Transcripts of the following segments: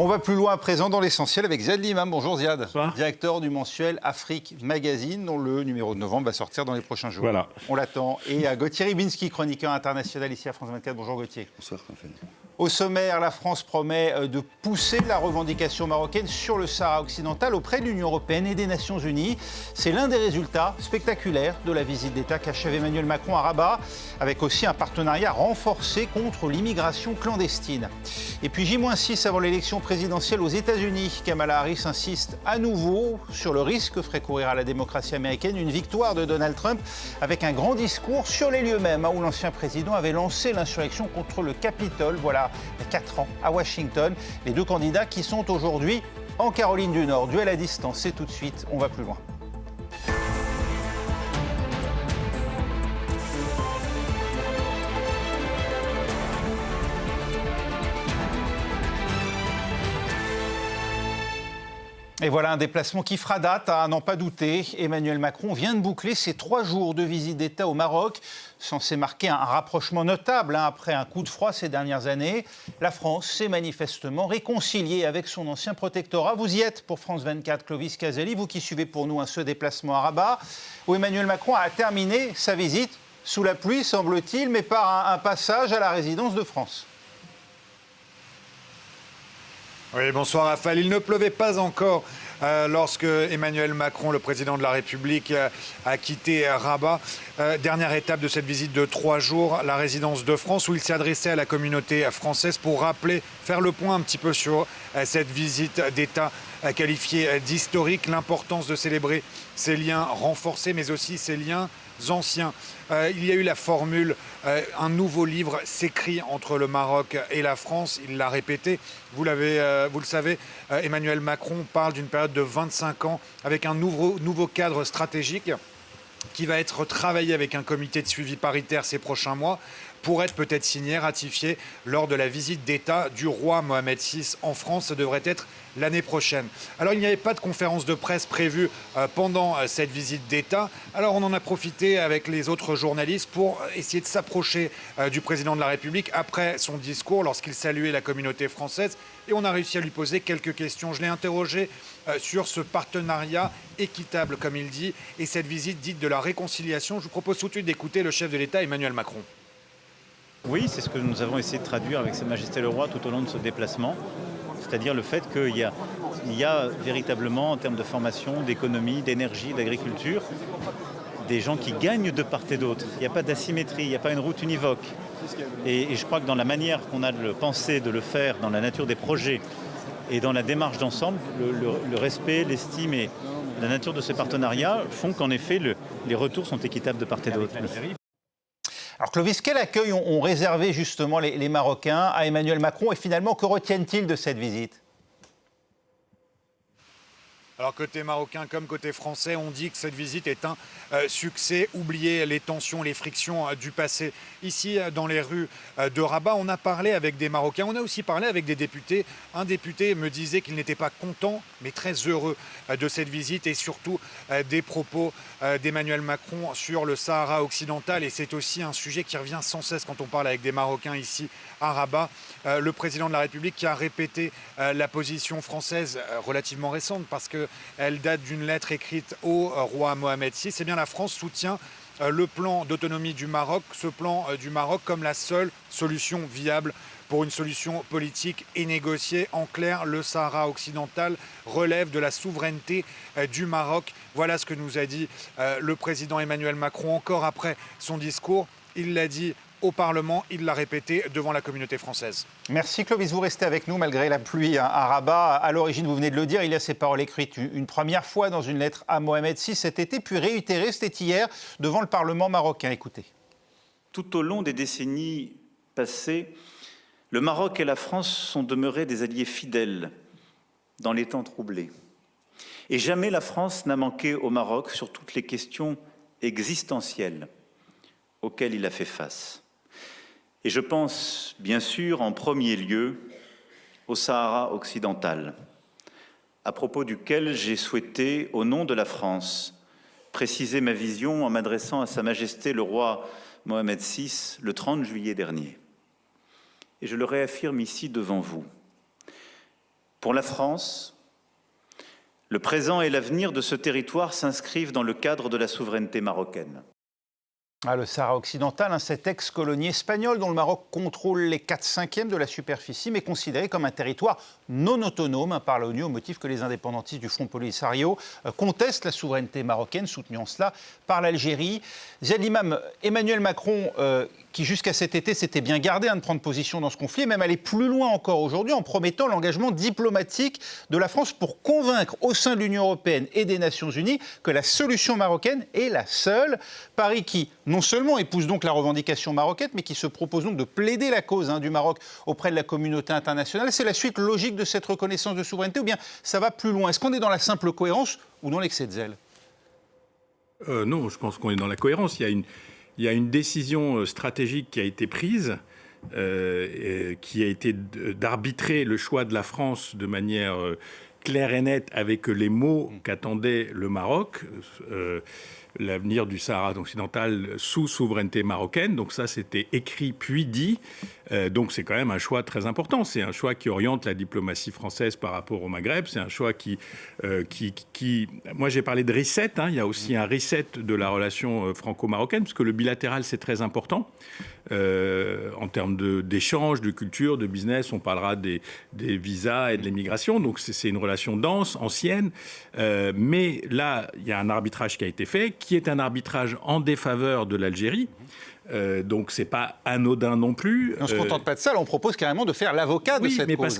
On va plus loin à présent dans l'essentiel avec Ziad Limam. Bonjour Ziad, Bonsoir. Directeur du mensuel Afrique Magazine, dont le numéro de novembre va sortir dans les prochains jours. Voilà. On l'attend. Et à Gauthier Ribinski, chroniqueur international ici à France 24. Bonjour Gauthier. Bonsoir Raphaël. Au sommaire, la France promet de pousser la revendication marocaine sur le Sahara occidental auprès de l'Union européenne et des Nations unies. C'est l'un des résultats spectaculaires de la visite d'État qu'achève Emmanuel Macron à Rabat, avec aussi un partenariat renforcé contre l'immigration clandestine. Et puis J-6 avant l'élection présidentielle aux États-Unis, Kamala Harris insiste à nouveau sur le risque que ferait courir à la démocratie américaine une victoire de Donald Trump, avec un grand discours sur les lieux mêmes où l'ancien président avait lancé l'insurrection contre le Capitole. Voilà, il y a 4 ans, à Washington. Les deux candidats qui sont aujourd'hui en Caroline du Nord. Duel à distance, c'est tout de suite, on va plus loin. Et voilà un déplacement qui fera date, à n'en pas douter. Emmanuel Macron vient de boucler ses 3 jours de visite d'État au Maroc, censé marquer un rapprochement notable après un coup de froid ces dernières années. La France s'est manifestement réconciliée avec son ancien protectorat. Vous y êtes pour France 24, Clovis Caselli, vous qui suivez pour nous ce déplacement à Rabat, où Emmanuel Macron a terminé sa visite sous la pluie, semble-t-il, mais par un passage à la résidence de France. Oui, bonsoir Raphaël. Il ne pleuvait pas encore lorsque Emmanuel Macron, le président de la République, a quitté Rabat. Dernière étape de cette visite de 3 jours, la résidence de France, où il s'est adressé à la communauté française pour rappeler, faire le point un petit peu sur cette visite d'État qualifiée d'historique, l'importance de célébrer ces liens renforcés, mais aussi ces liens anciens. Il y a eu la formule, un nouveau livre s'écrit entre le Maroc et la France. Il l'a répété, vous le savez, Emmanuel Macron parle d'une période de 25 ans avec un nouveau cadre stratégique qui va être travaillé avec un comité de suivi paritaire ces prochains mois pour être peut-être signé, ratifié lors de la visite d'État du roi Mohamed VI en France. Ça devrait être l'année prochaine. Alors il n'y avait pas de conférence de presse prévue pendant cette visite d'État. Alors on en a profité avec les autres journalistes pour essayer de s'approcher du président de la République après son discours lorsqu'il saluait la communauté française. Et on a réussi à lui poser quelques questions. Je l'ai interrogé sur ce partenariat équitable, comme il dit, et cette visite dite de la réconciliation. Je vous propose tout de suite d'écouter le chef de l'État, Emmanuel Macron. Oui, c'est ce que nous avons essayé de traduire avec Sa Majesté le Roi tout au long de ce déplacement, c'est-à-dire le fait qu'il y a véritablement, en termes de formation, d'économie, d'énergie, d'agriculture, des gens qui gagnent de part et d'autre. Il n'y a pas d'asymétrie, il n'y a pas une route univoque. Et je crois que dans la manière qu'on a de le penser, de le faire, dans la nature des projets et dans la démarche d'ensemble, le respect, l'estime et la nature de ces partenariats font qu'en effet, les retours sont équitables de part et d'autre. Alors Clovis, quel accueil ont réservé justement les Marocains à Emmanuel Macron et finalement que retiennent-ils de cette visite ? Alors côté marocain comme côté français, on dit que cette visite est un succès. Oubliez les tensions, les frictions du passé. Ici, dans les rues de Rabat, on a parlé avec des Marocains, on a aussi parlé avec des députés. Un député me disait qu'il n'était pas content, mais très heureux de cette visite et surtout des propos d'Emmanuel Macron sur le Sahara occidental. Et c'est aussi un sujet qui revient sans cesse quand on parle avec des Marocains ici à Rabat. Le président de la République qui a répété la position française relativement récente parce qu'elle date d'une lettre écrite au roi Mohamed VI. Eh bien, la France soutient le plan d'autonomie du Maroc, ce plan du Maroc comme la seule solution viable pour une solution politique et négociée. En clair, le Sahara occidental relève de la souveraineté du Maroc. Voilà ce que nous a dit le président Emmanuel Macron encore après son discours. Il l'a dit au Parlement, il l'a répété devant la communauté française. Merci Clovis, vous restez avec nous malgré la pluie à Rabat. À l'origine, vous venez de le dire, il y a ces paroles écrites une première fois dans une lettre à Mohamed VI cet été, puis réitérées, c'était hier, devant le Parlement marocain. Écoutez. Tout au long des décennies passées, le Maroc et la France sont demeurés des alliés fidèles dans les temps troublés. Et jamais la France n'a manqué au Maroc sur toutes les questions existentielles auxquelles il a fait face. Et je pense, bien sûr, en premier lieu, au Sahara occidental, à propos duquel j'ai souhaité, au nom de la France, préciser ma vision en m'adressant à Sa Majesté le roi Mohamed VI le 30 juillet dernier. Et je le réaffirme ici devant vous. Pour la France, le présent et l'avenir de ce territoire s'inscrivent dans le cadre de la souveraineté marocaine. Le Sahara occidental, cette ex-colonie espagnole dont le Maroc contrôle les 4/5 de la superficie, mais considéré comme un territoire non autonome par l'ONU, au motif que les indépendantistes du Front Polisario contestent la souveraineté marocaine, soutenue en cela par l'Algérie. Ziad Limam, Emmanuel Macron, qui jusqu'à cet été s'était bien gardé de prendre position dans ce conflit, et même aller plus loin encore aujourd'hui en promettant l'engagement diplomatique de la France pour convaincre au sein de l'Union européenne et des Nations unies que la solution marocaine est la seule. Paris qui non seulement épouse donc la revendication marocaine, mais qui se propose donc de plaider la cause du Maroc auprès de la communauté internationale. C'est la suite logique de cette reconnaissance de souveraineté, ou bien ça va plus loin? Est-ce qu'on est dans la simple cohérence ou dans l'excès de zèle? Non, je pense qu'on est dans la cohérence. Il y a une décision stratégique qui a été prise, qui a été d'arbitrer le choix de la France de manière claire et nette avec les mots qu'attendait le Maroc. L'avenir du Sahara occidental sous souveraineté marocaine. Donc ça, c'était écrit puis dit. Donc c'est quand même un choix très important. C'est un choix qui oriente la diplomatie française par rapport au Maghreb. C'est un choix qui moi, j'ai parlé de reset. Il y a aussi un reset de la relation franco-marocaine, parce que le bilatéral, c'est très important. En termes d'échanges, de culture, de business, on parlera des visas et de l'immigration. Donc c'est une relation dense, ancienne. Mais là, il y a un arbitrage qui a été fait, qui est un arbitrage en défaveur de l'Algérie. Donc c'est pas anodin non plus. On ne se contente pas de ça, là, on propose carrément de faire l'avocat de cette cause.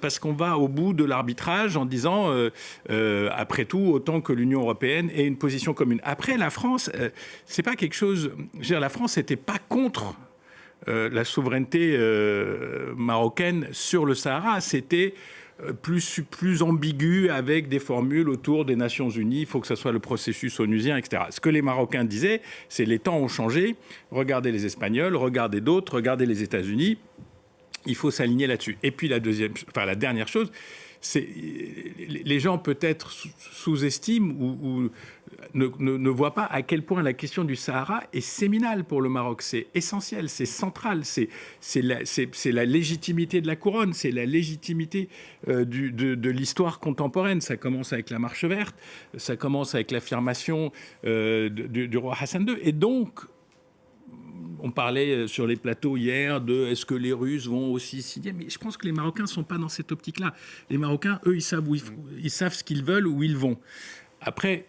Parce qu'on va au bout de l'arbitrage en disant, après tout, autant que l'Union européenne ait une position commune. Après, la France, c'est pas quelque chose... Je veux dire, la France n'était pas contre la souveraineté marocaine sur le Sahara. C'était plus ambigu, avec des formules autour des Nations Unies, il faut que ce soit le processus onusien, etc. Ce que les Marocains disaient, c'est les temps ont changé, regardez les Espagnols, regardez d'autres, regardez les États-Unis, il faut s'aligner là-dessus. Et puis la dernière chose, c'est les gens peut-être sous-estiment ou ne voient pas à quel point la question du Sahara est séminale pour le Maroc. C'est essentiel, c'est central, c'est la légitimité de la couronne, c'est la légitimité de l'histoire contemporaine. Ça commence avec la Marche verte, ça commence avec l'affirmation du roi Hassan II. Et donc, on parlait sur les plateaux hier de est-ce que les Russes vont aussi signer, mais je pense que les Marocains ne sont pas dans cette optique-là. Les Marocains, eux, ils savent ce qu'ils veulent, où ils vont. Après,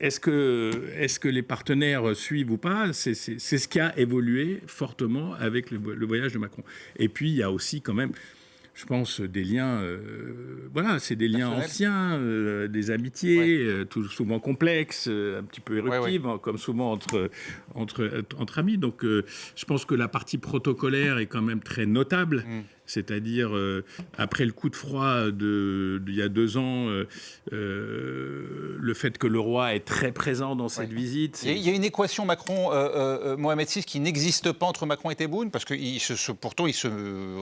est-ce que les partenaires suivent ou pas? C'est ce qui a évolué fortement avec le voyage de Macron. Et puis, il y a aussi quand même, je pense, des liens, c'est des liens anciens, des amitiés, souvent complexes, un petit peu éruptives, comme souvent entre amis. Donc, je pense que la partie protocolaire est quand même très notable. C'est-à-dire, après le coup de froid d'il y a 2 ans, le fait que le roi est très présent dans cette visite. Il y a une équation Macron-Mohamed VI qui n'existe pas entre Macron et Tebboune, parce que pourtant,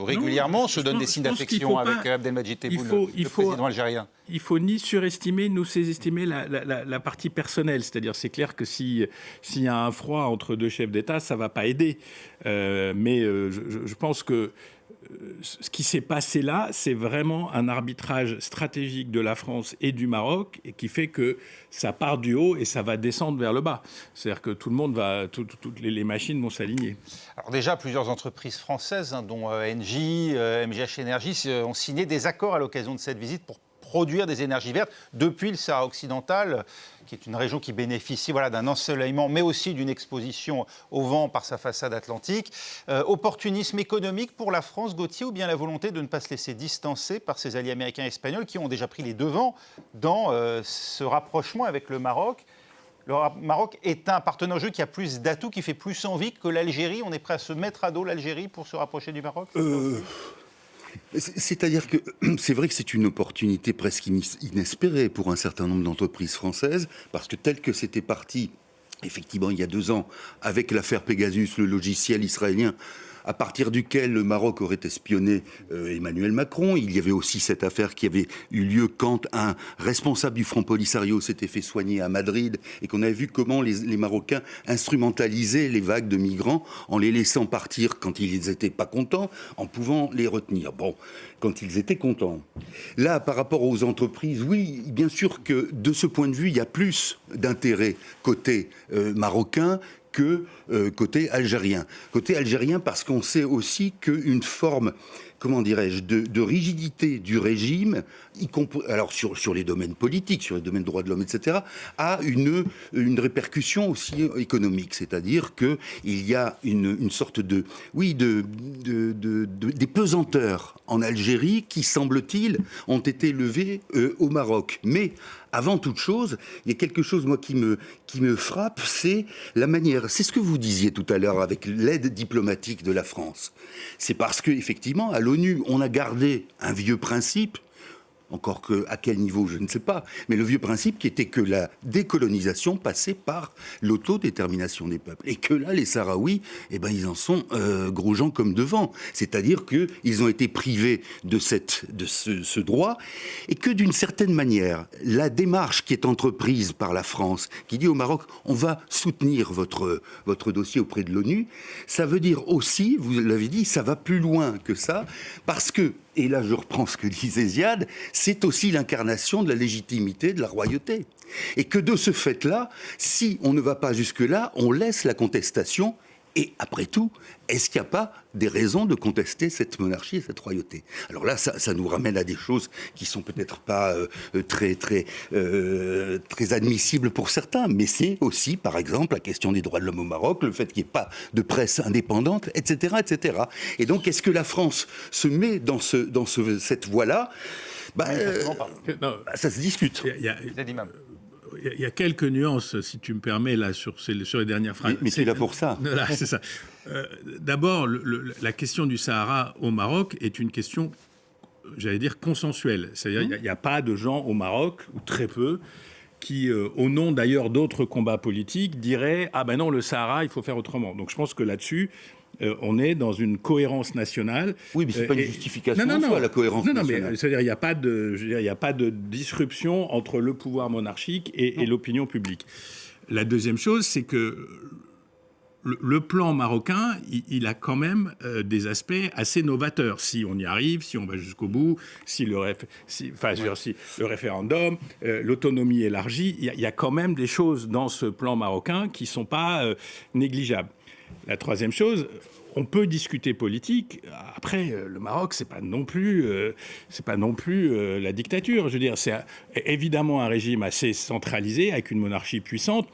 régulièrement se donnent des signes d'affection avec Abdelmadjid Tebboune, le président algérien. Il ne faut ni surestimer, ni sous-estimer la partie personnelle. C'est-à-dire, c'est clair que s'il y a un froid entre 2 chefs d'État, ça ne va pas aider. Mais je pense que ce qui s'est passé là, c'est vraiment un arbitrage stratégique de la France et du Maroc, et qui fait que ça part du haut et ça va descendre vers le bas. C'est-à-dire que tout le monde toutes les machines vont s'aligner. Alors déjà, plusieurs entreprises françaises, dont Engie, MGH Énergie, ont signé des accords à l'occasion de cette visite pour produire des énergies vertes depuis le Sahara occidental, qui est une région qui bénéficie d'un ensoleillement, mais aussi d'une exposition au vent par sa façade atlantique. Opportunisme économique pour la France, Gauthier, ou bien la volonté de ne pas se laisser distancer par ses alliés américains et espagnols qui ont déjà pris les devants dans ce rapprochement avec le Maroc? Le Maroc est un partenaire de jeu qui a plus d'atouts, qui fait plus envie que l'Algérie. On est prêt à se mettre à dos l'Algérie pour se rapprocher du Maroc? C'est-à-dire que c'est vrai que c'est une opportunité presque inespérée pour un certain nombre d'entreprises françaises, parce que tel que c'était parti, effectivement, il y a 2 ans, avec l'affaire Pegasus, le logiciel israélien, à partir duquel le Maroc aurait espionné Emmanuel Macron. Il y avait aussi cette affaire qui avait eu lieu quand un responsable du Front Polisario s'était fait soigner à Madrid et qu'on avait vu comment les Marocains instrumentalisaient les vagues de migrants en les laissant partir quand ils n'étaient pas contents, en pouvant les retenir. Bon, quand ils étaient contents. Là, par rapport aux entreprises, oui, bien sûr que de ce point de vue, il y a plus d'intérêt côté marocain que côté algérien. Côté algérien, parce qu'on sait aussi qu'une forme, comment dirais-je, de rigidité du régime, alors sur les domaines politiques, sur les domaines des droits de l'homme, etc., a une répercussion aussi économique. C'est-à-dire qu'il y a une sorte des pesanteurs en Algérie qui, semble-t-il, ont été levées au Maroc. Mais avant toute chose, il y a quelque chose, moi, qui me frappe, c'est la manière. C'est ce que vous disiez tout à l'heure avec l'aide diplomatique de la France. C'est parce qu'effectivement, à l'ONU, on a gardé un vieux principe, encore que à quel niveau, je ne sais pas, mais le vieux principe qui était que la décolonisation passait par l'autodétermination des peuples. Et que là, les Sahraouis, ils en sont gros gens comme devant. C'est-à-dire qu'ils ont été privés de ce droit, et que d'une certaine manière, la démarche qui est entreprise par la France, qui dit au Maroc, on va soutenir votre dossier auprès de l'ONU, ça veut dire aussi, vous l'avez dit, ça va plus loin que ça, parce que, et là je reprends ce que disait Ziad, c'est aussi l'incarnation de la légitimité de la royauté. Et que de ce fait-là, si on ne va pas jusque-là, on laisse la contestation. Et après tout, est-ce qu'il n'y a pas des raisons de contester cette monarchie et cette royauté? Alors là, ça nous ramène à des choses qui sont peut-être pas très admissibles pour certains, mais c'est aussi, par exemple, la question des droits de l'homme au Maroc, le fait qu'il n'y ait pas de presse indépendante, etc., etc. Et donc, est-ce que la France se met dans cette voie-là? Ça se discute. Il y a quelques nuances, si tu me permets, là, sur les dernières phrases. Mais tu es là pour ça. Là, c'est ça. D'abord, la question du Sahara au Maroc est une question, j'allais dire, consensuelle. C'est-à-dire qu'il n'y a pas de gens au Maroc, ou très peu, qui, au nom d'ailleurs d'autres combats politiques, diraient « Ah ben non, le Sahara, il faut faire autrement ». Donc je pense que là-dessus, on est dans une cohérence nationale. Oui, mais ce n'est pas une justification en soi, la cohérence nationale. Mais c'est-à-dire il n'y a pas de disruption entre le pouvoir monarchique et l'opinion publique. La deuxième chose, c'est que le plan marocain, il a quand même des aspects assez novateurs. Si on y arrive, si on va jusqu'au bout, si le référendum, l'autonomie élargie, il y a quand même des choses dans ce plan marocain qui ne sont pas négligeables. La troisième chose, on peut discuter politique. Après, le Maroc, c'est pas non plus la dictature. Je veux dire, c'est évidemment un régime assez centralisé avec une monarchie puissante.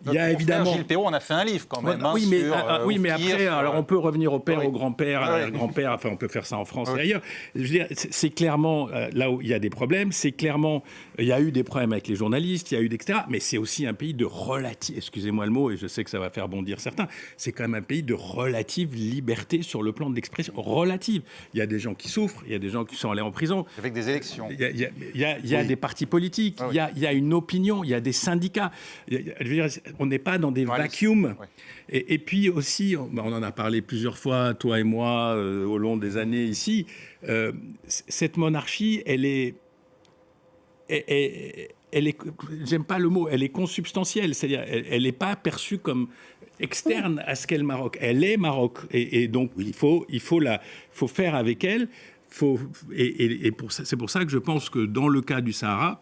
Il y a évidemment Gilles Perrault, on a fait un livre quand même. Mais après, alors on peut revenir au père, au grand-père, à l'arrière-grand-père. Enfin, on peut faire ça en France et ailleurs. Je veux dire, c'est clairement là où il y a des problèmes. C'est clairement, il y a eu des problèmes avec les journalistes, il y a eu etc. Mais c'est aussi un pays de relative, excusez-moi le mot, et je sais que ça va faire bondir certains. C'est quand même un pays de relative liberté sur le plan de l'expression relative. Il y a des gens qui souffrent, il y a des gens qui sont allés en prison. Avec des élections. Il y a des partis politiques. Il y a une opinion. Il y a des syndicats. Je veux dire, on n'est pas dans des vacuums. Ouais. Et puis aussi, on en a parlé plusieurs fois, toi et moi, au long des années ici, cette monarchie, elle est, j'aime pas le mot, elle est consubstantielle, c'est-à-dire elle n'est pas perçue comme externe à ce qu'est le Maroc. Elle est Maroc. Et donc, il faut faire avec elle. C'est pour ça que je pense que dans le cas du Sahara,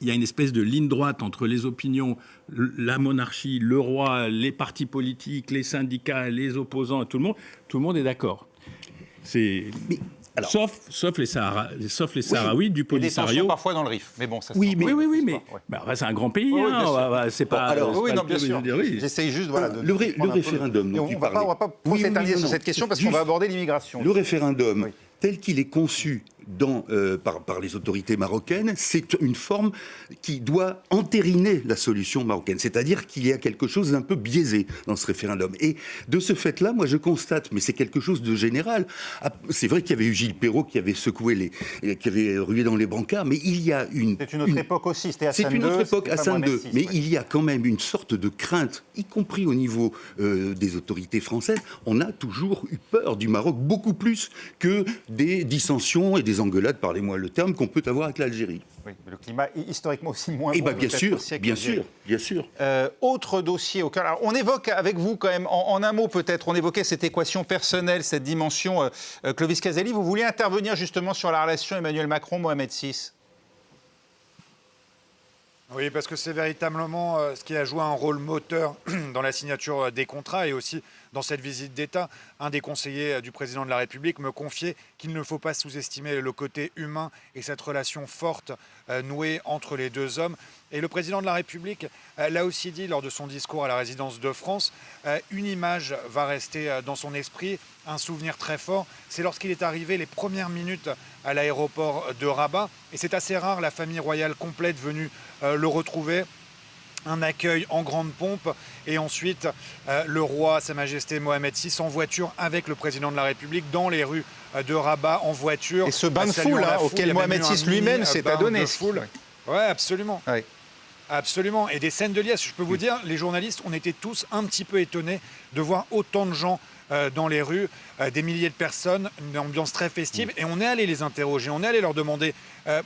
il y a une espèce de ligne droite entre les opinions, la monarchie, le roi, les partis politiques, les syndicats, les opposants, tout le monde est d'accord. Sauf les Sahraouis du Polisario. Des tensions parfois dans le Rif, mais bon, ça. Oui, mais c'est un grand pays. C'est pas. Bien sûr. J'essaye juste le référendum. On ne va pas s'éterniser sur cette question parce qu'on va aborder l'immigration. Le référendum, tel qu'il est conçu par les autorités marocaines, c'est une forme qui doit entériner la solution marocaine. C'est-à-dire qu'il y a quelque chose d'un peu biaisé dans ce référendum. Et de ce fait-là, moi je constate, mais c'est quelque chose de général. C'est vrai qu'il y avait eu Gilles Perrault qui avait secoué qui avait rué dans les brancards, mais il y a C'est une autre époque aussi, c'était Hassan II. C'est une autre époque, Hassan II. Mais ouais. il y a quand même une sorte de crainte, y compris au niveau des autorités françaises. On a toujours eu peur du Maroc, beaucoup plus que des dissensions et des engueulades, pardonnez-moi le terme, qu'on peut avoir avec l'Algérie. Oui, le climat historiquement aussi moins Eh bon. bien, bien sûr. Autre dossier au cœur. Alors, on évoque avec vous quand même, en un mot peut-être, on évoquait cette équation personnelle, cette dimension. Clovis Caselli, vous vouliez intervenir justement sur la relation Emmanuel Macron-Mohamed VI? Oui, parce que c'est véritablement ce qui a joué un rôle moteur dans la signature des contrats et aussi dans cette visite d'État. Un des conseillers du président de la République me confiait qu'il ne faut pas sous-estimer le côté humain et cette relation forte nouée entre les deux hommes. Et le président de la République l'a aussi dit lors de son discours à la résidence de France, une image va rester dans son esprit, un souvenir très fort. C'est lorsqu'il est arrivé les premières minutes à l'aéroport de Rabat. Et c'est assez rare, la famille royale complète venue le retrouver. Un accueil en grande pompe et ensuite le roi, Sa Majesté Mohamed VI, en voiture avec le président de la République dans les rues de Rabat en voiture. Et ce bain de foule auquel Mohamed VI lui-même s'est adonné. Oui, absolument. Oui. Absolument. Et des scènes de liesse. Je peux vous dire, les journalistes, on était tous un petit peu étonnés de voir autant de gens dans les rues, des milliers de personnes, une ambiance très festive. Et on est allé les interroger, on est allé leur demander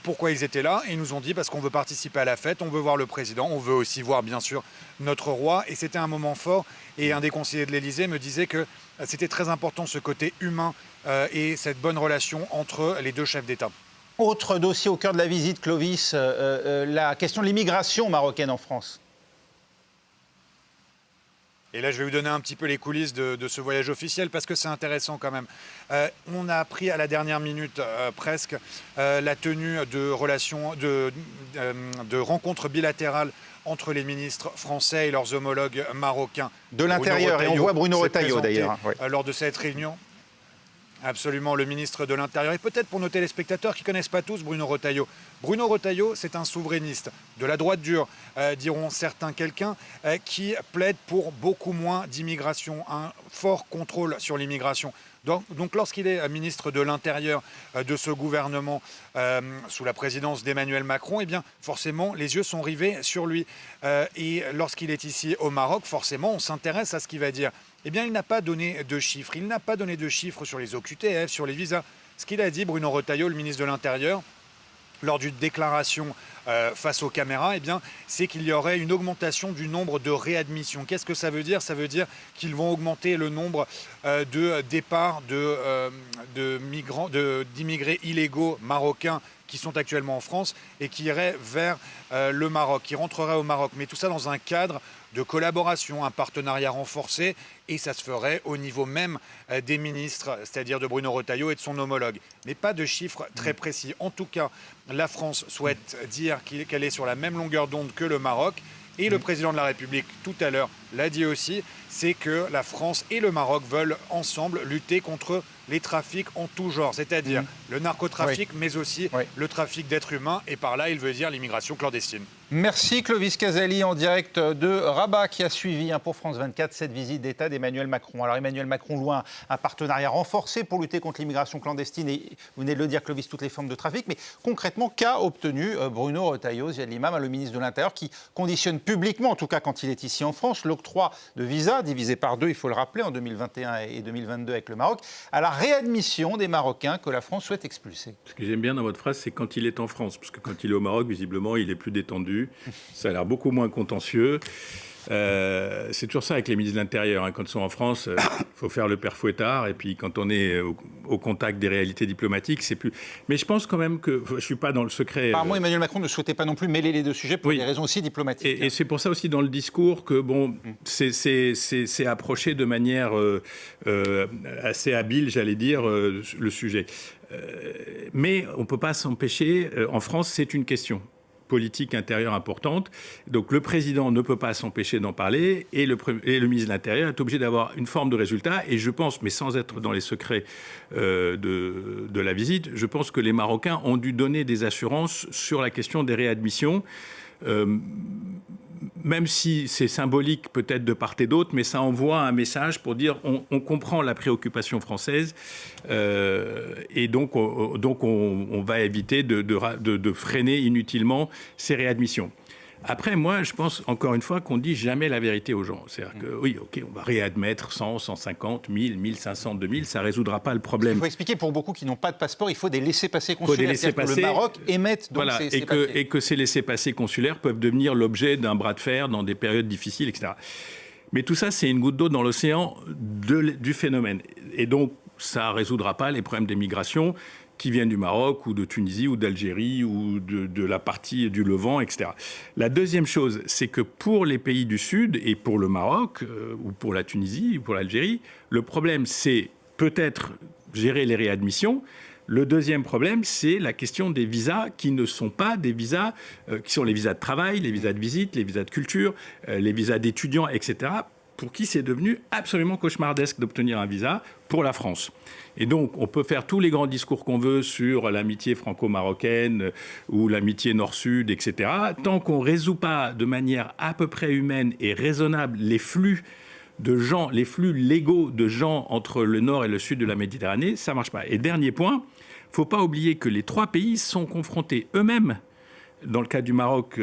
pourquoi ils étaient là. Et ils nous ont dit parce qu'on veut participer à la fête, on veut voir le président, on veut aussi voir bien sûr notre roi. Et c'était un moment fort. Et un des conseillers de l'Élysée me disait que c'était très important ce côté humain et cette bonne relation entre les deux chefs d'État. Autre dossier au cœur de la visite, Clovis, la question de l'immigration marocaine en France. Et là, je vais vous donner un petit peu les coulisses de ce voyage officiel parce que c'est intéressant quand même. On a appris à la dernière minute presque la tenue de relations, de rencontres bilatérales entre les ministres français et leurs homologues marocains. De l'Intérieur, et on voit Bruno Retailleau d'ailleurs. Oui. Lors de cette réunion. Absolument, le ministre de l'Intérieur. Et peut-être pour nos téléspectateurs qui ne connaissent pas tous Bruno Retailleau. Bruno Retailleau, c'est un souverainiste de la droite dure, diront certains, quelqu'un qui plaide pour beaucoup moins d'immigration, un fort contrôle sur l'immigration. Donc lorsqu'il est ministre de l'Intérieur de ce gouvernement sous la présidence d'Emmanuel Macron, eh bien forcément les yeux sont rivés sur lui. Et lorsqu'il est ici au Maroc, forcément on s'intéresse à ce qu'il va dire. Eh bien il n'a pas donné de chiffres. Il n'a pas donné de chiffres sur les OQTF, sur les visas. Ce qu'il a dit, Bruno Retailleau, le ministre de l'Intérieur, lors d'une déclaration face aux caméras, eh bien, c'est qu'il y aurait une augmentation du nombre de réadmissions. Qu'est-ce que ça veut dire? Ça veut dire qu'ils vont augmenter le nombre de départs d'immigrés illégaux marocains qui sont actuellement en France et qui iraient vers le Maroc, qui rentreraient au Maroc. Mais tout ça dans un cadre de collaboration, un partenariat renforcé, et ça se ferait au niveau même des ministres, c'est-à-dire de Bruno Retailleau et de son homologue. Mais pas de chiffres très précis. En tout cas, la France souhaite dire qu'elle est sur la même longueur d'onde que le Maroc. Et le président de la République, tout à l'heure, l'a dit aussi, c'est que la France et le Maroc veulent ensemble lutter contre les trafics en tout genre, c'est-à-dire le narcotrafic, mais aussi le trafic d'êtres humains. Et par là, il veut dire l'immigration clandestine. Merci Clovis Caselli en direct de Rabat qui a suivi pour France 24 cette visite d'État d'Emmanuel Macron. Alors Emmanuel Macron loue un partenariat renforcé pour lutter contre l'immigration clandestine et vous venez de le dire Clovis, toutes les formes de trafic. Mais concrètement, qu'a obtenu Bruno Retailleau, Ziad Limam, le ministre de l'Intérieur, qui conditionne publiquement, en tout cas quand il est ici en France, l'octroi de visas, divisé par deux, il faut le rappeler, en 2021 et 2022 avec le Maroc, à la réadmission des Marocains que la France souhaite expulser. Ce que j'aime bien dans votre phrase, c'est quand il est en France, parce que quand il est au Maroc, visiblement, il est plus détendu. Ça a l'air beaucoup moins contentieux. C'est toujours ça avec les ministres de l'Intérieur. Quand ils sont en France, il faut faire le père Fouettard. Et puis quand on est au contact des réalités diplomatiques, c'est plus... Mais je pense quand même que... Je ne suis pas dans le secret... Apparemment, Emmanuel Macron ne souhaitait pas non plus mêler les deux sujets pour des raisons aussi diplomatiques. Et c'est pour ça aussi dans le discours que c'est approché de manière assez habile, j'allais dire, le sujet. Mais on ne peut pas s'empêcher. En France, c'est une question. politique intérieure importante. Donc le président ne peut pas s'empêcher d'en parler et le ministre de l'Intérieur est obligé d'avoir une forme de résultat. Et je pense, mais sans être dans les secrets de la visite, je pense que les Marocains ont dû donner des assurances sur la question des réadmissions. Même si c'est symbolique peut-être de part et d'autre, mais ça envoie un message pour dire on comprend la préoccupation française et donc on va éviter de freiner inutilement ces réadmissions. Après, moi, je pense, encore une fois, qu'on ne dit jamais la vérité aux gens. C'est-à-dire que, oui, OK, on va réadmettre 100, 150, 1000, 1500, 2000, ça ne résoudra pas le problème. Il faut expliquer, pour beaucoup qui n'ont pas de passeport, il faut des laissez-passer consulaires. C'est-à-dire que le Maroc émette donc voilà, ces papiers. Et que ces laissez-passer consulaires peuvent devenir l'objet d'un bras de fer dans des périodes difficiles, etc. Mais tout ça, c'est une goutte d'eau dans l'océan du phénomène. Et donc, ça ne résoudra pas les problèmes des migrations qui viennent du Maroc ou de Tunisie ou d'Algérie ou de la partie du Levant, etc. La deuxième chose, c'est que pour les pays du Sud et pour le Maroc ou pour la Tunisie ou pour l'Algérie, le problème, c'est peut-être gérer les réadmissions. Le deuxième problème, c'est la question des visas qui ne sont pas des visas, qui sont les visas de travail, les visas de visite, les visas de culture, les visas d'étudiants, etc., pour qui c'est devenu absolument cauchemardesque d'obtenir un visa pour la France. Et donc, on peut faire tous les grands discours qu'on veut sur l'amitié franco-marocaine ou l'amitié nord-sud, etc. Tant qu'on ne résout pas de manière à peu près humaine et raisonnable les flux de gens, les flux légaux de gens entre le nord et le sud de la Méditerranée, ça ne marche pas. Et dernier point, il ne faut pas oublier que les trois pays sont confrontés eux-mêmes, dans le cas du Maroc,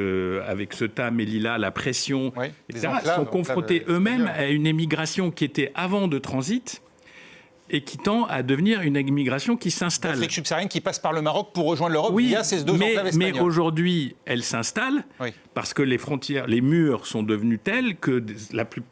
avec Ceuta, Melilla, la pression, oui, etc., sont confrontés eux-mêmes à une émigration qui était avant de transit et qui tend à devenir une immigration qui s'installe. L'Afrique subsaharienne qui passe par le Maroc pour rejoindre l'Europe via ces deux enclaves espagnoles. Mais aujourd'hui, elle s'installe parce que les frontières, les murs sont devenus tels que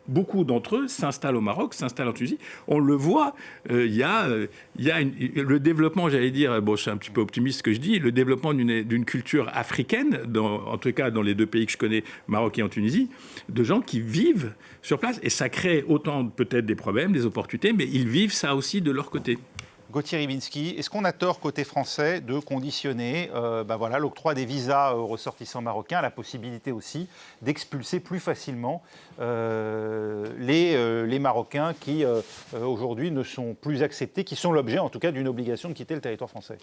beaucoup d'entre eux s'installent au Maroc, s'installent en Tunisie. On le voit, il y a le développement, j'allais dire, bon, c'est un petit peu optimiste ce que je dis, le développement d'une culture africaine, en tout cas dans les deux pays que je connais, Maroc et en Tunisie, de gens qui vivent sur place. Et ça crée autant peut-être des problèmes, des opportunités, mais ils vivent ça aussi de leur côté. Gauthier Rybinski, est-ce qu'on a tort côté français de conditionner l'octroi des visas aux ressortissants marocains à la possibilité aussi d'expulser plus facilement les Marocains qui aujourd'hui ne sont plus acceptés, qui sont l'objet en tout cas d'une obligation de quitter le territoire français?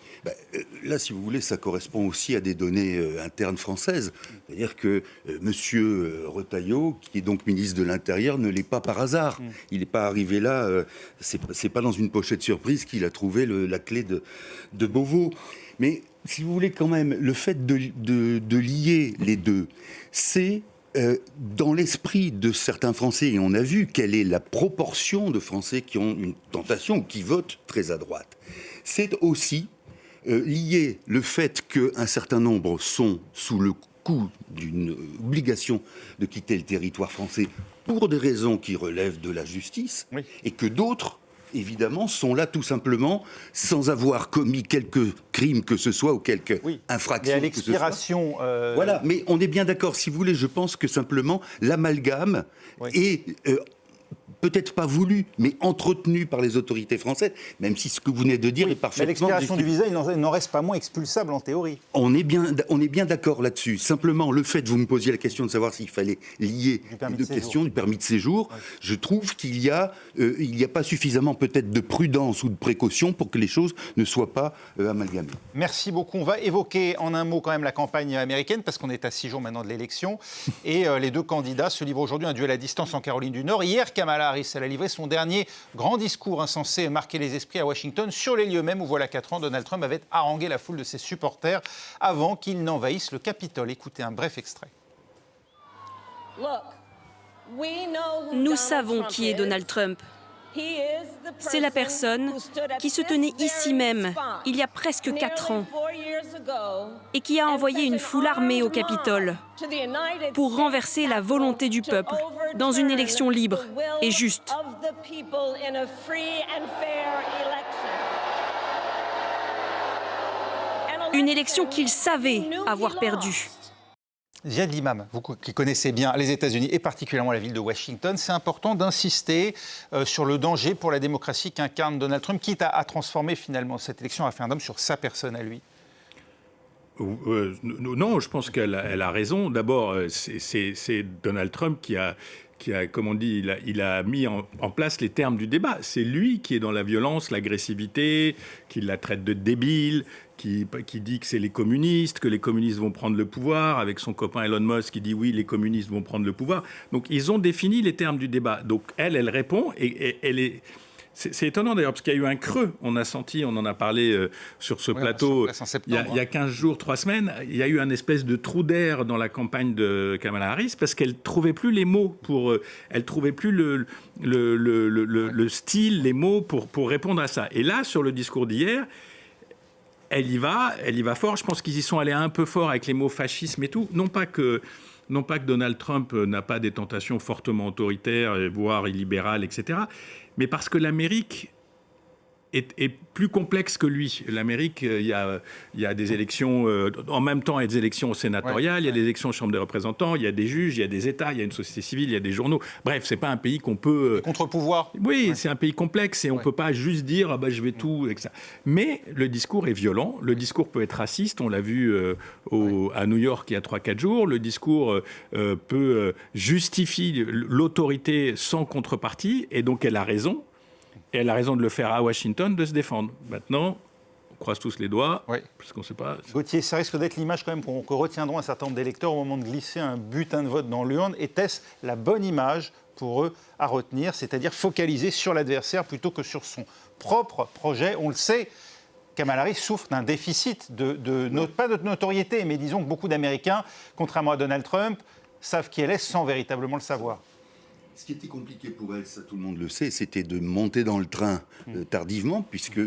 Là, si vous voulez, ça correspond aussi à des données internes françaises. C'est-à-dire que M. Retailleau, qui est donc ministre de l'Intérieur, ne l'est pas par hasard. Il n'est pas arrivé là, c'est pas dans une pochette surprise qu'il a trouvé la clé de Beauvau. Mais si vous voulez quand même, le fait de lier les deux, c'est dans l'esprit de certains Français, et on a vu quelle est la proportion de Français qui ont une tentation ou qui votent très à droite. C'est aussi lier le fait qu'un certain nombre sont sous le coup d'une obligation de quitter le territoire français pour des raisons qui relèvent de la justice, et que d'autres, évidemment, sont là tout simplement sans avoir commis quelques crimes que ce soit ou quelques infractions. Mais à l'expiration... Voilà, mais on est bien d'accord. Si vous voulez, je pense que simplement l'amalgame est... peut-être pas voulu, mais entretenu par les autorités françaises, même si ce que vous venez de dire est parfaitement... Mais l'expiration du visa, il n'en reste pas moins expulsable en théorie. On est bien d'accord là-dessus. Simplement, le fait, vous me posiez la question de savoir s'il fallait lier les deux questions du permis de séjour, je trouve qu'il y a pas suffisamment peut-être de prudence ou de précaution pour que les choses ne soient pas amalgamées. Merci beaucoup. On va évoquer en un mot quand même la campagne américaine, parce qu'on est à 6 jours maintenant de l'élection, et les deux candidats se livrent aujourd'hui un duel à distance en Caroline du Nord. Hier, Kamala Harris, elle a livré son dernier grand discours censé marquer les esprits à Washington, sur les lieux mêmes où, voilà 4 ans, Donald Trump avait harangué la foule de ses supporters avant qu'il n'envahisse le Capitole. Écoutez un bref extrait. Nous savons qui est Donald Trump. C'est la personne qui se tenait ici même, il y a presque 4 ans, et qui a envoyé une foule armée au Capitole pour renverser la volonté du peuple dans une élection libre et juste. Une élection qu'il savait avoir perdue. Ziad Limam, vous qui connaissez bien les États-Unis et particulièrement la ville de Washington, c'est important d'insister sur le danger pour la démocratie qu'incarne Donald Trump, quitte à transformer finalement cette élection en référendum sur sa personne à lui. Non, je pense qu'elle a raison. D'abord, c'est Donald Trump qui a, comme on dit, il a mis en place les termes du débat. C'est lui qui est dans la violence, l'agressivité, qui la traite de débile, qui dit que c'est les communistes, que les communistes vont prendre le pouvoir, avec son copain Elon Musk qui dit oui, les communistes vont prendre le pouvoir. Donc, ils ont défini les termes du débat. Donc, elle répond et elle est... C'est étonnant d'ailleurs, parce qu'il y a eu un creux, on en a parlé sur ce plateau, il y a 15 jours, 3 semaines, il y a eu un espèce de trou d'air dans la campagne de Kamala Harris, parce qu'elle ne trouvait plus les mots, elle ne trouvait plus le style, les mots pour répondre à ça. Et là, sur le discours d'hier, elle y va fort. Je pense qu'ils y sont allés un peu fort avec les mots fascisme et tout. Non pas que Donald Trump n'a pas des tentations fortement autoritaires, voire illibérales, etc., mais parce que l'Amérique est plus complexe que lui. L'Amérique, il y a des élections, en même temps, il y a des élections sénatoriales, il y a des élections aux chambres des représentants, il y a des juges, il y a des États, il y a une société civile, il y a des journaux. Bref, c'est pas un pays qu'on peut... Contre-pouvoir. Oui, c'est un pays complexe et on peut pas juste dire je vais tout... Avec ça. Mais le discours est violent, le discours peut être raciste, on l'a vu à New York il y a 3-4 jours, le discours peut justifier l'autorité sans contrepartie, et donc elle a raison. Et elle a raison de le faire à Washington, de se défendre. Maintenant, on croise tous les doigts, parce qu'on ne sait pas... Gauthier, ça risque d'être l'image quand même que retiendront un certain nombre d'électeurs au moment de glisser un butin de vote dans l'urne. Était-ce la bonne image pour eux à retenir, c'est-à-dire focaliser sur l'adversaire plutôt que sur son propre projet? On le sait, Kamala Harris souffre d'un déficit, pas de notoriété, mais disons que beaucoup d'Américains, contrairement à Donald Trump, savent qui elle est sans véritablement le savoir. Ce qui était compliqué pour elle, ça tout le monde le sait, c'était de monter dans le train tardivement, puisque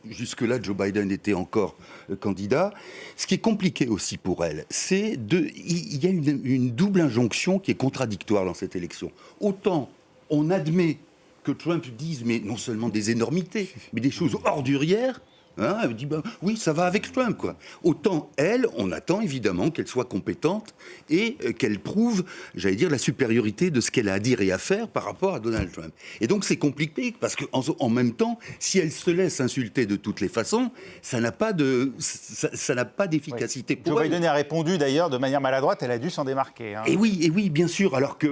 jusque-là, Joe Biden était encore candidat. Ce qui est compliqué aussi pour elle, il y a une double injonction qui est contradictoire dans cette élection. Autant on admet que Trump dise, mais non seulement des énormités, mais des choses ordurières. Elle dit oui, ça va avec Trump, quoi. Autant elle, on attend évidemment qu'elle soit compétente et qu'elle prouve, j'allais dire, la supériorité de ce qu'elle a à dire et à faire par rapport à Donald Trump. Et donc c'est compliqué parce qu'en même temps, si elle se laisse insulter de toutes les façons, ça n'a pas d'efficacité pour elle. Joe Biden a répondu d'ailleurs de manière maladroite, elle a dû s'en démarquer. Hein. Et oui, bien sûr. Alors que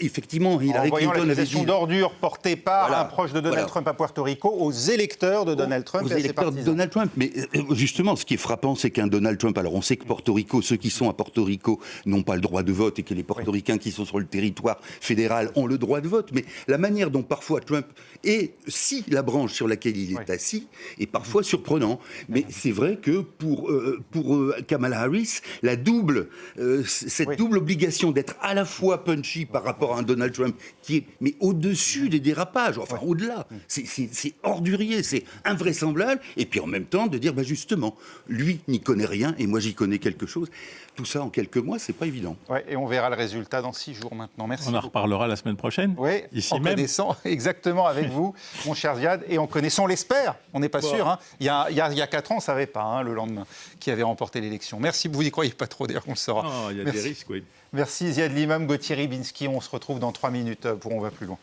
effectivement, Hillary Clinton avait dit l'accusation d'ordure portée par un proche de Donald Trump à Puerto Rico aux électeurs de Donald Trump. Aux électeurs de Donald Trump. Mais justement, ce qui est frappant, c'est qu'un Donald Trump... Alors, on sait que Porto Rico, ceux qui sont à Porto Rico n'ont pas le droit de vote et que les portoricains qui sont sur le territoire fédéral ont le droit de vote. Mais la manière dont parfois Trump est, si la branche sur laquelle il est assis, est parfois surprenant. Mais c'est vrai que pour Kamala Harris, double obligation d'être à la fois punchy par rapport à un Donald Trump qui est au-dessus des dérapages, enfin au-delà. C'est ordurier, c'est invraisemblable. Et puis en même temps de dire justement, lui n'y connaît rien et moi j'y connais quelque chose. Tout ça en quelques mois, c'est pas évident. Et on verra le résultat dans 6 jours maintenant. Merci. On en reparlera la semaine prochaine. Oui, ici en même. Connaissant exactement avec vous, mon cher Ziad, et en connaissant, on l'espère, on n'est pas sûr. Hein. Il y a 4 ans, on ne savait pas le lendemain qui avait remporté l'élection. Merci, vous n'y croyez pas trop, d'ailleurs, on le saura. Il y a des risques, oui. Merci Ziad Limam, Gauthier Ribinski. On se retrouve dans 3 minutes pour On va plus loin.